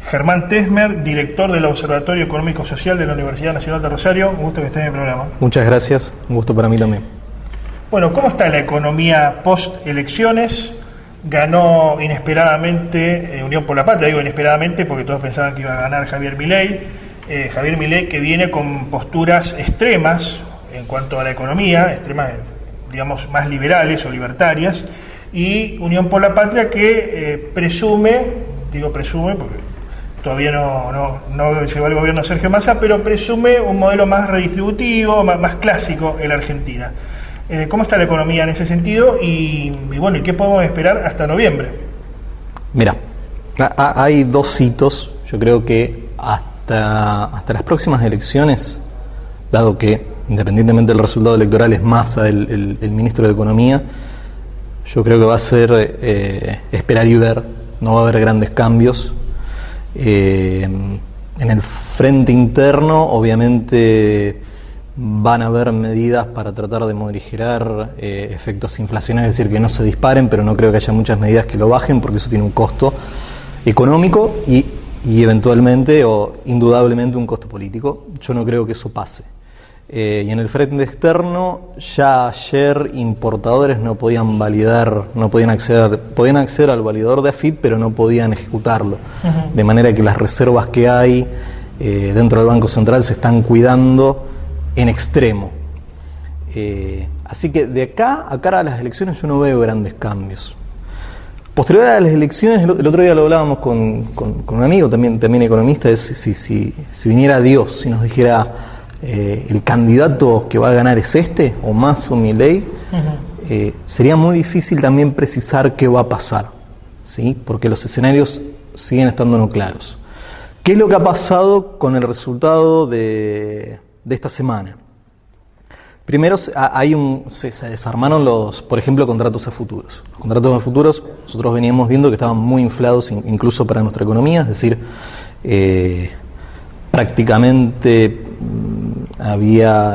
Germán Tesmer, director del Observatorio Económico Social de la Universidad Nacional de Rosario. Un gusto que esté en el programa. Muchas gracias, un gusto para mí también. Bueno, ¿cómo está la economía post-elecciones? Ganó inesperadamente Unión por la Patria, digo inesperadamente porque todos pensaban que iba a ganar Javier Milei. Javier Milei, que viene con posturas extremas en cuanto a la economía, extremas, digamos, más liberales o libertarias, y Unión por la Patria, que presume, digo presume porque todavía no llegó al gobierno Sergio Massa, pero presume un modelo más redistributivo, más clásico en la Argentina. ¿Cómo está la economía en ese sentido? Y bueno, ¿y qué podemos esperar hasta noviembre? Mira, hay dos hitos, yo creo que hasta las próximas elecciones, dado que independientemente del resultado electoral es Massa el ministro de Economía, yo creo que va a ser esperar y ver, no va a haber grandes cambios. En el frente interno, obviamente, van a haber medidas para tratar de morigerar efectos inflacionarios, es decir, que no se disparen, pero no creo que haya muchas medidas que lo bajen, porque eso tiene un costo económico y eventualmente o indudablemente un costo político. Yo no creo que eso pase. Y en el frente externo, ya ayer importadores no podían acceder al validador de AFIP, pero no podían ejecutarlo. Uh-huh. De manera que las reservas que hay dentro del Banco Central se están cuidando en extremo. Así que de acá a cara a las elecciones yo no veo grandes cambios. Posterior a las elecciones, el otro día lo hablábamos con un amigo también economista, es si viniera Dios, si nos dijera el candidato que va a ganar es este, o Massa o Milei, uh-huh. Sería muy difícil también precisar qué va a pasar, ¿sí? Porque los escenarios siguen estando no claros. ¿Qué es lo que ha pasado con el resultado de esta semana? Primero se desarmaron por ejemplo, contratos a futuros. Los contratos a futuros nosotros veníamos viendo que estaban muy inflados incluso para nuestra economía, es decir, prácticamente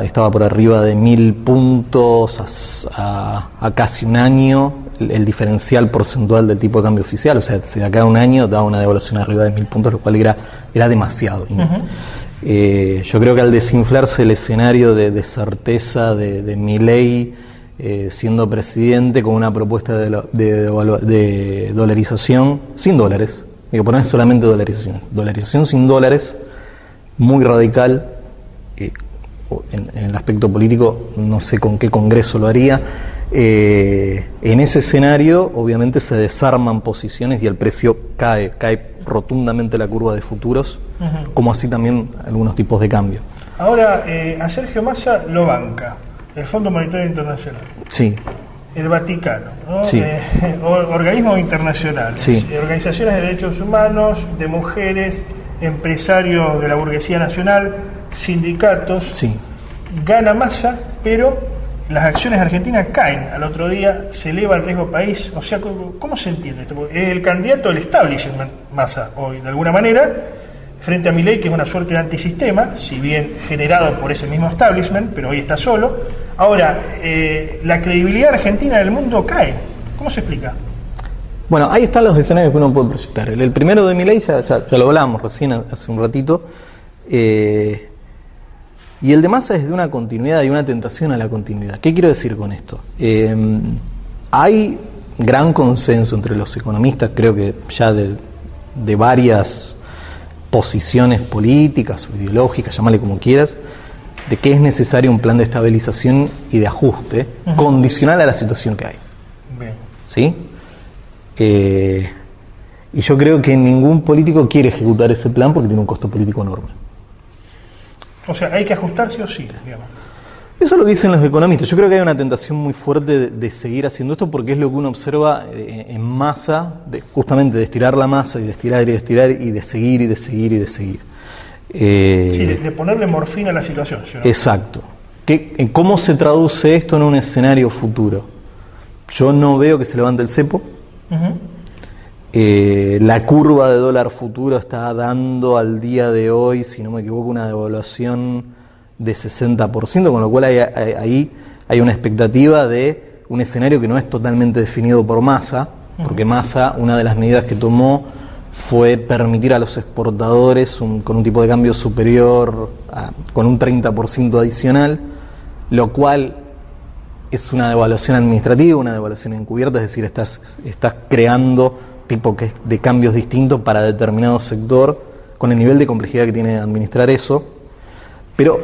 estaba por arriba de 1.000 puntos a casi un año el diferencial porcentual del tipo de cambio oficial, o sea, si de acá a un año daba una devaluación arriba de 1.000 puntos, lo cual era demasiado. Uh-huh. Yo creo que al desinflarse el escenario de certeza de Milei siendo presidente con una propuesta de dolarización sin dólares, digo, no es solamente dolarización sin dólares, muy radical, en el aspecto político no sé con qué congreso lo haría. En ese escenario obviamente se desarman posiciones y el precio cae rotundamente la curva de futuros, uh-huh. Como así también algunos tipos de cambio. Ahora, a Sergio Massa lo banca el Fondo Monetario Internacional, sí, el Vaticano, ¿no? Sí. Organismos internacionales, sí. Organizaciones de derechos humanos, de mujeres, empresarios de la burguesía nacional, sindicatos. Sí. Gana Massa, pero las acciones argentinas caen. Al otro día se eleva el riesgo país. O sea, ¿cómo se entiende esto? Es el candidato del establishment Massa hoy, de alguna manera, frente a Milei, que es una suerte de antisistema, si bien generado por ese mismo establishment, pero hoy está solo. Ahora, la credibilidad argentina en el mundo cae. ¿Cómo se explica? Bueno, ahí están los escenarios que uno puede proyectar. El primero de Milei ya lo hablamos recién hace un ratito. Y el de Massa es de una continuidad y una tentación a la continuidad. ¿Qué quiero decir con esto? Hay gran consenso entre los economistas, creo que ya de varias posiciones políticas o ideológicas, llámale como quieras, de que es necesario un plan de estabilización y de ajuste, uh-huh. Condicional a la situación que hay. Bien. ¿Sí? Y yo creo que ningún político quiere ejecutar ese plan porque tiene un costo político enorme. O sea, hay que ajustar sí o sí, digamos. Eso es lo que dicen los economistas. Yo creo que hay una tentación muy fuerte de seguir haciendo esto porque es lo que uno observa en Massa, justamente de estirar la masa y de estirar y de estirar y de seguir y de seguir y de seguir. Sí, de ponerle morfina a la situación. ¿Sí, no? Exacto. ¿Cómo se traduce esto en un escenario futuro? Yo no veo que se levante el cepo. Uh-huh. La curva de dólar futuro está dando al día de hoy, si no me equivoco, una devaluación de 60%, con lo cual ahí hay una expectativa de un escenario que no es totalmente definido por Massa, porque Massa, una de las medidas que tomó fue permitir a los exportadores con un tipo de cambio superior, con un 30% adicional, lo cual es una devaluación administrativa, una devaluación encubierta, es decir, estás creando tipo de cambios distintos para determinado sector, con el nivel de complejidad que tiene administrar eso, pero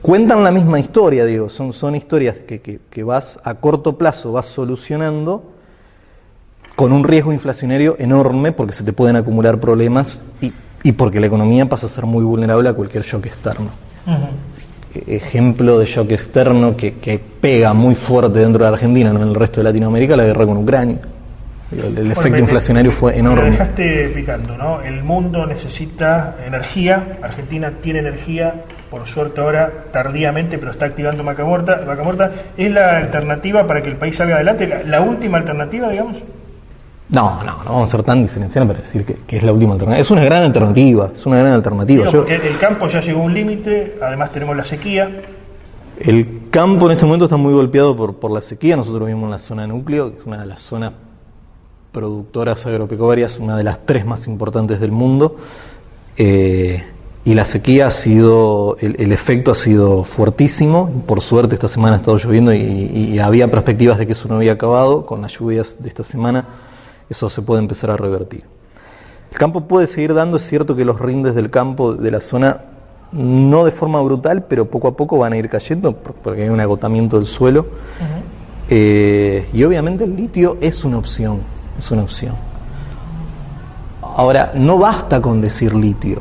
cuentan la misma historia, digo, son historias que vas a corto plazo, vas solucionando con un riesgo inflacionario enorme porque se te pueden acumular problemas y porque la economía pasa a ser muy vulnerable a cualquier shock externo. Uh-huh. Ejemplo de shock externo que pega muy fuerte dentro de Argentina, no en el resto de Latinoamérica, la guerra con Ucrania. El efecto inflacionario fue enorme. Me dejaste picando, ¿no? El mundo necesita energía, Argentina tiene energía, por suerte ahora tardíamente, pero está activando Vaca Muerta. ¿Es la alternativa para que el país salga adelante? ¿La última alternativa, digamos? No vamos a ser tan diferenciales para decir que es la última alternativa. Es una gran alternativa, Porque el campo ya llegó a un límite, además tenemos la sequía. El campo en este momento está muy golpeado por la sequía. Nosotros vivimos en la zona núcleo, que es una de las zonas productoras agropecuarias, una de las 3 más importantes del mundo. Y la sequía ha sido, el efecto ha sido fuertísimo. Por suerte esta semana ha estado lloviendo y había perspectivas de que eso no había acabado. Con las lluvias de esta semana eso se puede empezar a revertir. El campo puede seguir dando, es cierto que los rindes del campo de la zona, no de forma brutal, pero poco a poco van a ir cayendo porque hay un agotamiento del suelo. Uh-huh. Y obviamente el litio es una opción. Ahora, no basta con decir litio.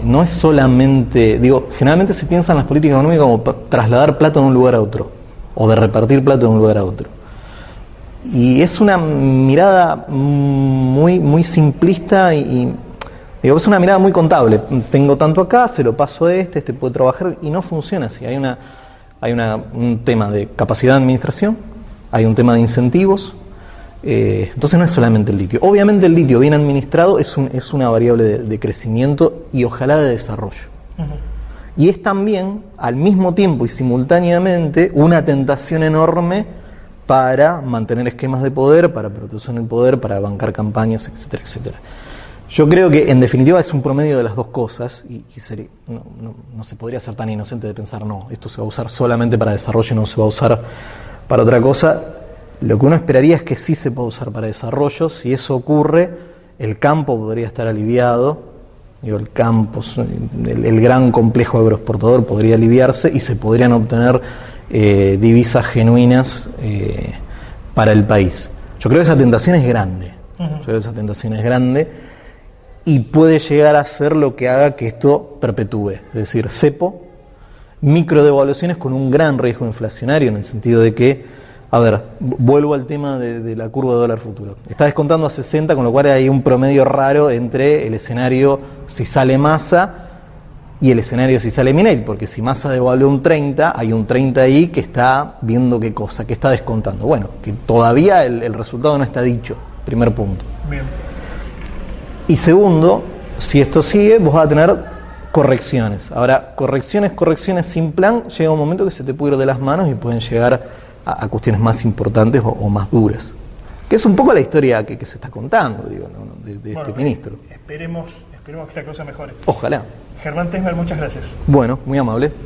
No es solamente, generalmente se piensa en las políticas económicas como trasladar plata de un lugar a otro, o de repartir plata de un lugar a otro. Y es una mirada muy simplista y es una mirada muy contable. Tengo tanto acá, se lo paso a este puede trabajar, y no funciona así. Hay un tema de capacidad de administración, hay un tema de incentivos. Entonces no es solamente el litio. Obviamente el litio bien administrado es una variable de crecimiento y ojalá de desarrollo. Uh-huh. Y es también, al mismo tiempo y simultáneamente, una tentación enorme para mantener esquemas de poder, para proteger el poder, para bancar campañas, etcétera, etcétera. Yo creo que en definitiva es un promedio de las dos cosas y no se podría ser tan inocente de pensar, no, esto se va a usar solamente para desarrollo y no se va a usar para otra cosa. Lo que uno esperaría es que sí se pueda usar para desarrollo. Si eso ocurre, el campo podría estar aliviado. El campo, el gran complejo agroexportador podría aliviarse y se podrían obtener divisas genuinas para el país. Yo creo que esa tentación es grande. Y puede llegar a ser lo que haga que esto perpetúe. Es decir, cepo, microdevaluaciones con un gran riesgo inflacionario, en el sentido de que, vuelvo al tema de la curva de dólar futuro. Está descontando a 60, con lo cual hay un promedio raro entre el escenario si sale Massa y el escenario si sale Milei, porque si Massa devalúa un 30, hay un 30 ahí que está viendo qué cosa, que está descontando. Bueno, que todavía el resultado no está dicho, primer punto. Bien. Y segundo, si esto sigue, vos vas a tener correcciones. Ahora, correcciones sin plan, llega un momento que se te puede ir de las manos y pueden llegar a cuestiones más importantes o más duras. Que es un poco la historia que se está contando, de este ministro. Esperemos que la cosa mejore. Ojalá. Germán Tesmer, muchas gracias. Bueno, muy amable.